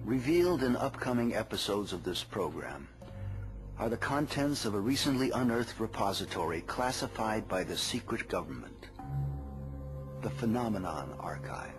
Revealed in upcoming episodes of this program are the contents of a recently unearthed repository classified by the secret government, the Phenomenon Archives.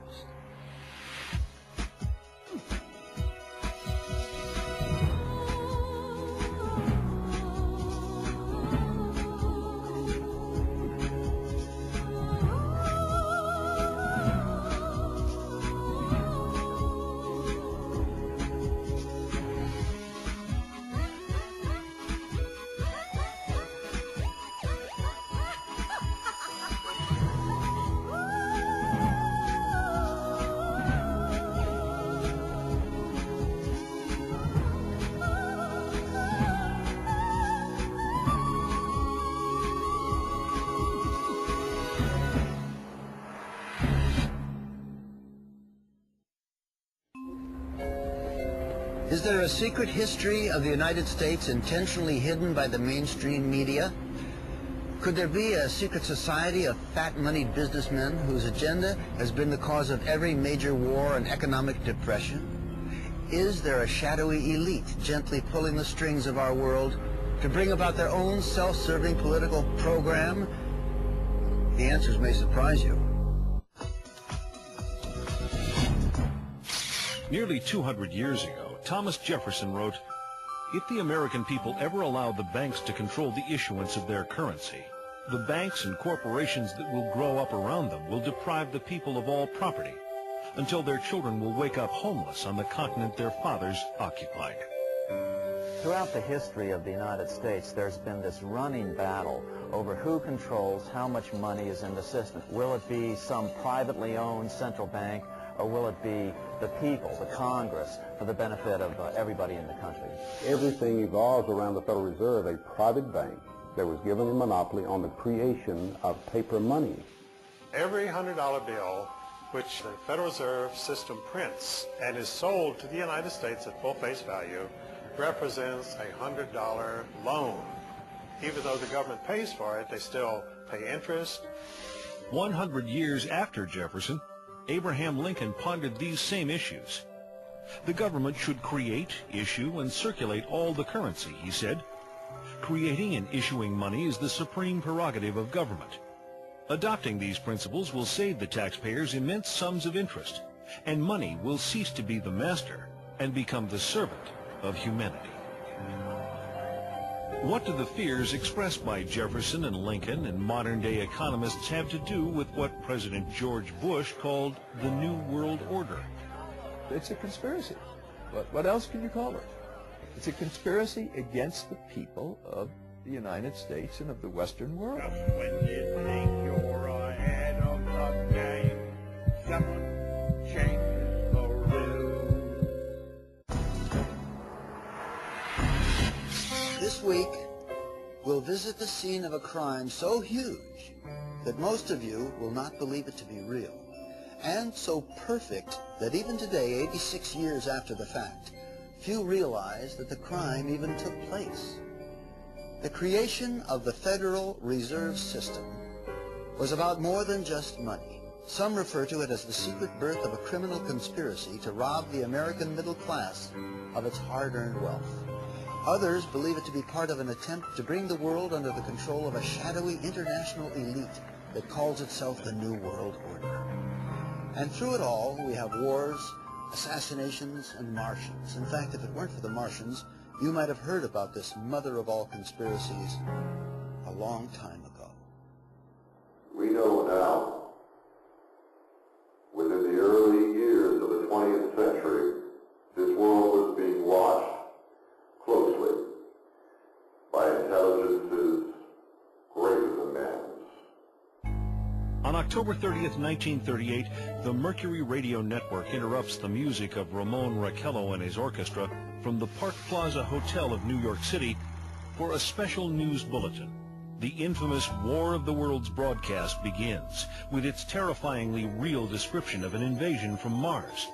Is there a secret history of the United States intentionally hidden by the mainstream media? Could there be a secret society of fat-moneyed businessmen whose agenda has been the cause of every major war and economic depression? Is there a shadowy elite gently pulling the strings of our world to bring about their own self-serving political program? The answers may surprise you. Nearly 200 years ago, Thomas Jefferson wrote, "If the American people ever allow the banks to control the issuance of their currency, the banks and corporations that will grow up around them will deprive the people of all property, until their children will wake up homeless on the continent their fathers occupied." Throughout the history of the United States, there's been this running battle over who controls how much money is in the system. Will it be some privately owned central bank, or will it be the people, the Congress, for the benefit of everybody in the country? Everything evolves around the Federal Reserve, a private bank that was given a monopoly on the creation of paper money. Every $100 bill which the Federal Reserve System prints and is sold to the United States at full face value represents a $100 loan. Even though the government pays for it, they still pay interest. 100 years after Jefferson, Abraham Lincoln pondered these same issues. The government should create, issue, and circulate all the currency, he said. Creating and issuing money is the supreme prerogative of government. Adopting these principles will save the taxpayers immense sums of interest, and money will cease to be the master and become the servant of humanity. What do the fears expressed by Jefferson and Lincoln and modern-day economists have to do with what President George Bush called the New World Order? It's a conspiracy. What else can you call it? It's a conspiracy against the people of the United States and of the Western world. Just when you think you're ahead of the game, someone changes the rules. This week, we'll visit the scene of a crime so huge that most of you will not believe it to be real, and so perfect that even today, 86 years after the fact, few realize that the crime even took place. The creation of the Federal Reserve System was about more than just money. Some refer to it as the secret birth of a criminal conspiracy to rob the American middle class of its hard-earned wealth. Others believe it to be part of an attempt to bring the world under the control of a shadowy international elite that calls itself the New World Order. And through it all, we have wars, assassinations, and Martians. In fact, if it weren't for the Martians, you might have heard about this mother of all conspiracies a long time ago. We know now, within the early years of the 20th century, this world was being watched closely by intelligences greater than man's. On October 30th, 1938, the Mercury Radio Network interrupts the music of Ramon Raquello and his orchestra from the Park Plaza Hotel of New York City for a special news bulletin. The infamous War of the Worlds broadcast begins with its terrifyingly real description of an invasion from Mars.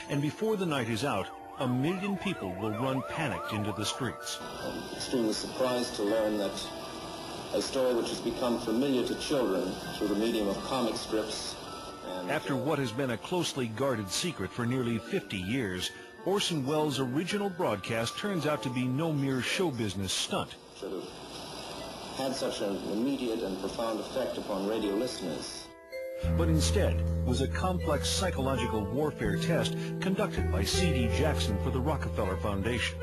And before the night is out, 1 million people will run panicked into the streets. I'm extremely surprised to learn that a story which has become familiar to children through the medium of comic strips. After what has been a closely guarded secret for nearly 50 years, Orson Welles' original broadcast turns out to be no mere show business stunt. Should have had such an immediate and profound effect upon radio listeners. But instead was a complex psychological warfare test conducted by C.D. Jackson for the Rockefeller Foundation.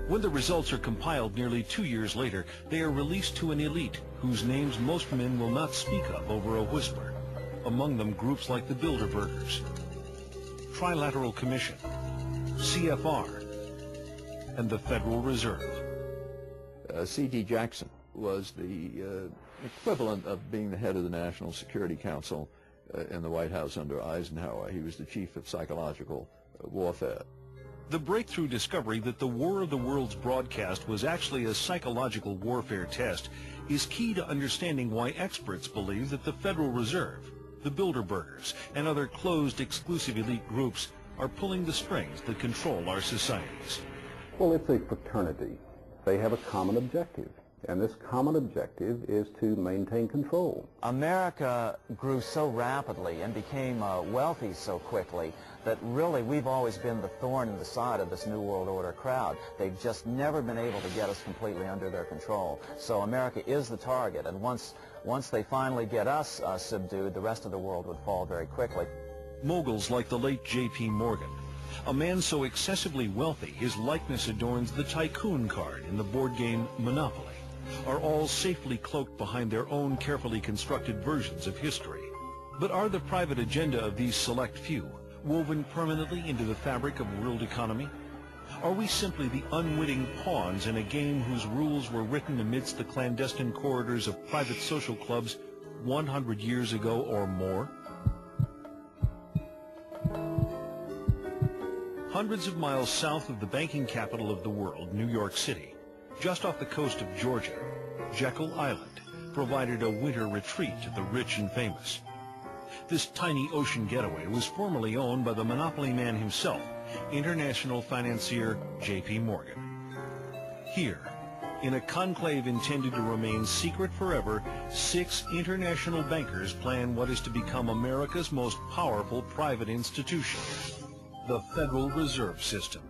When the results are compiled nearly 2 years later, they are released to an elite whose names most men will not speak of over a whisper. Among them groups like the Bilderbergers, Trilateral Commission, CFR, and the Federal Reserve. C.D. Jackson was the equivalent of being the head of the National Security Council in the White House under Eisenhower. He was the chief of psychological warfare. The breakthrough discovery that the War of the Worlds broadcast was actually a psychological warfare test is key to understanding why experts believe that the Federal Reserve, the Bilderbergers, and other closed exclusive elite groups are pulling the strings that control our societies. Well, it's a fraternity. They have a common objective, and this common objective is to maintain control. America grew so rapidly and became wealthy so quickly that really we've always been the thorn in the side of this New World Order crowd. They've just never been able to get us completely under their control. So America is the target, and once they finally get us subdued, the rest of the world would fall very quickly. Moguls like the late J.P. Morgan, a man so excessively wealthy his likeness adorns the tycoon card in the board game Monopoly, are all safely cloaked behind their own carefully constructed versions of history. But are the private agenda of these select few woven permanently into the fabric of world economy? Are we simply the unwitting pawns in a game whose rules were written amidst the clandestine corridors of private social clubs 100 years ago or more? Hundreds of miles south of the banking capital of the world, New York City, just off the coast of Georgia, Jekyll Island provided a winter retreat to the rich and famous. This tiny ocean getaway was formerly owned by the monopoly man himself, international financier J.P. Morgan. Here, in a conclave intended to remain secret forever, 6 international bankers plan what is to become America's most powerful private institution, the Federal Reserve System.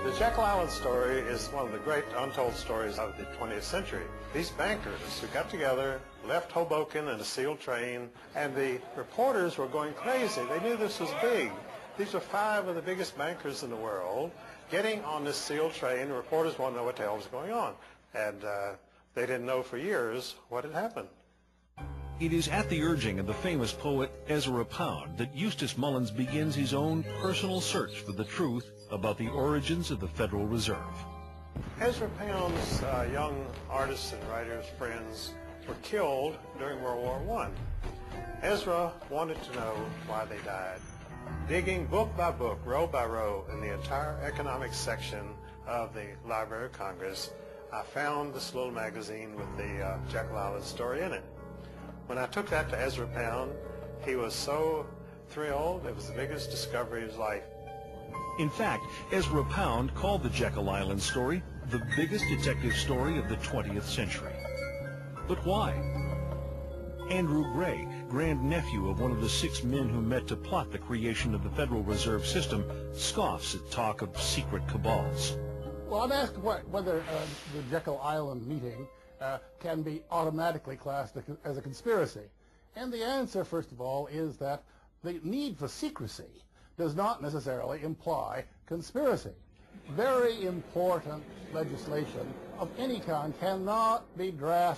The Jekyll Island story is one of the great untold stories of the 20th century. These bankers who got together, left Hoboken in a sealed train, and the reporters were going crazy. They knew this was big. These were 5 of the biggest bankers in the world getting on this sealed train. The reporters wanted to know what the hell was going on. And they didn't know for years what had happened. It is at the urging of the famous poet Ezra Pound that Eustace Mullins begins his own personal search for the truth about the origins of the Federal Reserve. Ezra Pound's young artists and writers, friends, were killed during World War I. Ezra wanted to know why they died. Digging book by book, row by row, in the entire economics section of the Library of Congress, I found this little magazine with the Jekyll Island story in it. When I took that to Ezra Pound, he was so thrilled. It was the biggest discovery of his life. In fact, Ezra Pound called the Jekyll Island story the biggest detective story of the 20th century. But why? Andrew Gray, grandnephew of one of the 6 men who met to plot the creation of the Federal Reserve System, scoffs at talk of secret cabals. Well, I'm asked whether the Jekyll Island meeting can be automatically classed as a conspiracy. And the answer, first of all, is that the need for secrecy does not necessarily imply conspiracy. Very important legislation of any kind cannot be drafted